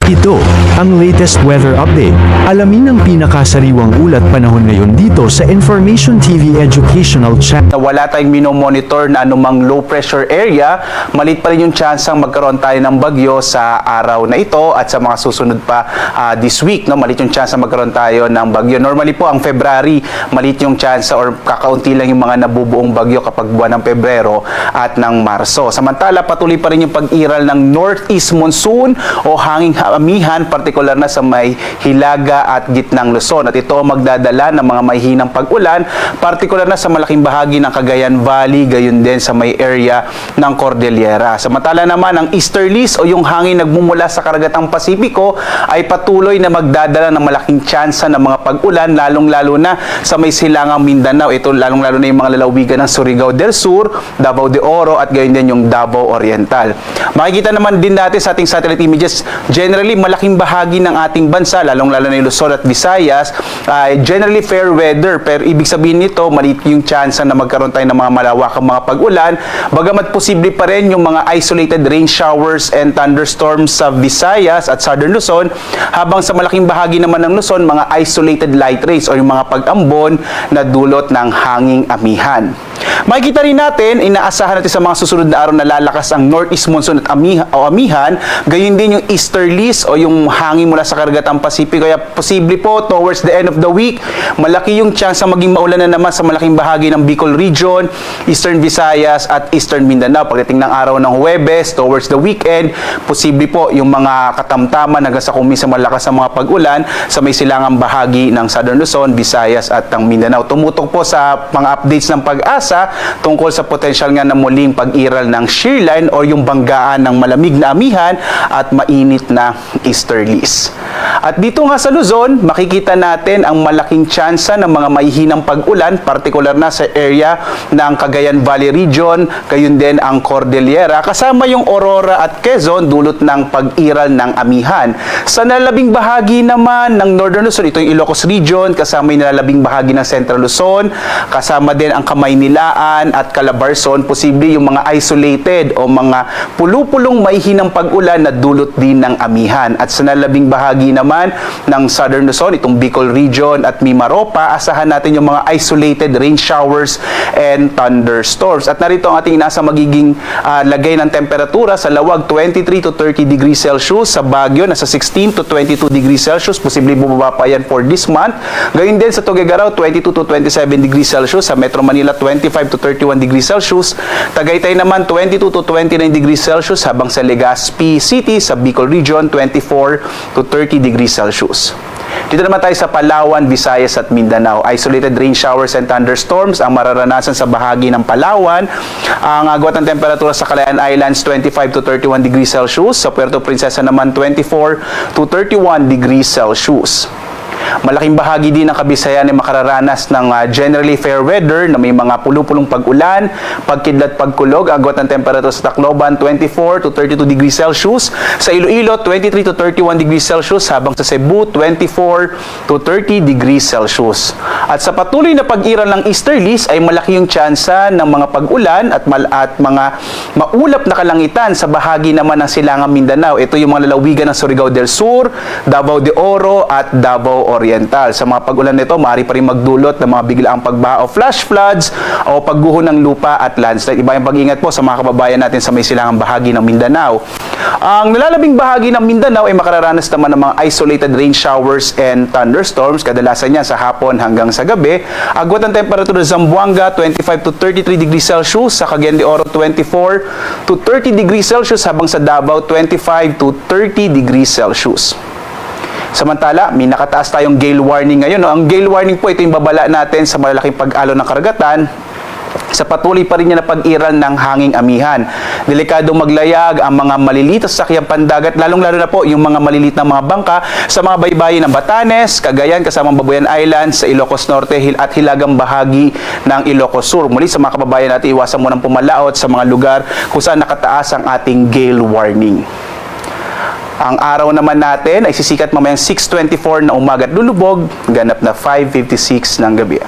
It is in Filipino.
Ito ang latest weather update. Alamin ang pinakasariwang ulat panahon ngayon dito sa Information TV Educational Channel. Wala tayong minomonitor na anumang low pressure area, malit pa rin yung chansang magkaroon tayo ng bagyo sa araw na ito at sa mga susunod pa this week. No? Malit yung chansang magkaroon tayo ng bagyo. Normally po ang February, malit yung tsansa or kakaunti lang yung mga nabubuong bagyo kapag buwan ng Pebrero at ng Marso. Samantala, patuloy pa rin yung pag-iral ng northeast monsoon o hanging amihan, partikular na sa may Hilaga at gitnang Luzon. At ito magdadala ng mga mahihinang pag-ulan, partikular na sa malaking bahagi ng Cagayan Valley, gayon din sa may area ng Cordillera. Samantala naman, ang easterlies o yung hangin nagmumula sa karagatang Pasipiko ay patuloy na magdadala ng malaking tsansa ng mga pag-ulan, lalong-lalo na sa may silangang Mindanao. Ito lalong-lalo na yung mga lalawigan ng Surigao del Sur, Davao de Oro at gayon din yung Davao Oriental. Makikita naman din natin sa ating satellite images, generally malaking bahagi ng ating bansa, lalong-lalo na yung Luzon at Visayas, generally fair weather. Pero ibig sabihin nito, maliit yung chance na magkaroon tayo ng mga malawakang mga pag-ulan. Bagamat posible pa rin yung mga isolated rain showers and thunderstorms sa Visayas at Southern Luzon, habang sa malaking bahagi naman ng Luzon, mga isolated light rains o yung mga pag-ambon na dulot ng hanging amihan. Makikita rin natin, inaasahan natin sa mga susunod na araw na lalakas ang northeast monsoon at amihan, gayon din yung easterlies o yung hangin mula sa karagatang Pasipiko. Kaya posible po towards the end of the week, malaki yung chance na maging maulan na naman sa malaking bahagi ng Bicol Region, Eastern Visayas at Eastern Mindanao. Pagdating ng araw ng Huwebes, towards the weekend, posible po yung mga katamtaman hanggang sa kumisa malakas ang mga pag-ulan sa may silangang bahagi ng Southern Luzon, Visayas at ng Mindanao. Tumutok po sa mga updates ng Pag-asa tungkol sa potensyal nga na muling pag-iral ng shear line o yung banggaan ng malamig na amihan at mainit na easterlies. At dito nga sa Luzon, makikita natin ang malaking tsansa ng mga maihinang pag-ulan, partikular na sa area ng Cagayan Valley Region, gayon din ang Cordillera, kasama yung Aurora at Quezon, dulot ng pag-iral ng amihan. Sa nalalabing bahagi naman ng Northern Luzon, ito yung Ilocos Region, kasama yung nalalabing bahagi ng Central Luzon, kasama din ang Kamaynilaan at Calabarzon, posible yung mga isolated o mga pulupulong maihinang pag-ulan na dulot din ng amihan. At sa nalalabing bahagi naman ng Southern Luzon, itong Bicol Region at Mimaropa, asahan natin yung mga isolated rain showers and thunderstorms. At narito ang ating inasa magiging lagay ng temperatura sa Lawag, 23 to 30 degrees Celsius, sa Baguio nasa 16 to 22 degrees Celsius, posible bumaba pa yan for this month. Gayun din sa Tuguegarao, 22 to 27 degrees Celsius, sa Metro Manila 25 to 31 degrees Celsius, Tagaytay naman 22 to 29 degrees Celsius, habang sa Legazpi City sa Bicol Region 24 to 30 degrees Celsius. Dito naman tayo sa Palawan, Visayas at Mindanao. Isolated rain showers and thunderstorms ang mararanasan sa bahagi ng Palawan. Ang agwat ng temperatura sa Calayan Islands 25 to 31 degrees Celsius, sa Puerto Princesa naman 24 to 31 degrees Celsius. Malaking bahagi din ng Kabisayan ay makararanas ng generally fair weather na may mga pulupulong pag-ulan, pagkidlat, pagkulog. Agwat ng temperatura sa Tacloban 24 to 32 degrees Celsius, sa Iloilo 23 to 31 degrees Celsius, habang sa Cebu 24 to 30 degrees Celsius. At sa patuloy na pag-iral ng easterlies ay malaki yung tsansa ng mga pag-ulan at mga maulap na kalangitan sa bahagi naman ng silangang Mindanao. Ito yung mga lalawigan ng Surigao del Sur, Davao de Oro at Davao Oriental. Sa mga pag-ulan nito, maaari pa rin magdulot ng mga biglaang pagbaha o flash floods o pagguho ng lupa at landslide. Iba yung pag-ingat po sa mga kababayan natin sa may silangang bahagi ng Mindanao. Ang nalalabing bahagi ng Mindanao ay makararanas naman ng mga isolated rain showers and thunderstorms, kadalasan niya sa hapon hanggang sa gabi. Agwat ng temperatura sa Zamboanga 25 to 33 degrees Celsius, sa Cagayan de Oro 24 to 30 degrees Celsius, habang sa Davao 25 to 30 degrees Celsius. Samantala, may nakataas tayong gale warning ngayon. No? Ang gale warning po, ito yung babala natin sa malalaking pag-alon ng karagatan sa patuloy pa rin niya na pag-iral ng hanging amihan. Delikadong maglayag ang mga maliliit sa sakyang pandagat, lalong-lalo na po yung mga maliliit na mga bangka sa mga baybayin ng Batanes, Cagayan, kasamang Babuyan Islands, sa Ilocos Norte at hilagang bahagi ng Ilocos Sur. Muli sa mga kababayan natin, iwasan mo ng pumalaot sa mga lugar kung saan nakataas ang ating gale warning. Ang araw naman natin ay sisikat mamayang 6:24 na umaga at lulubog, ganap na 5:56 ng gabi.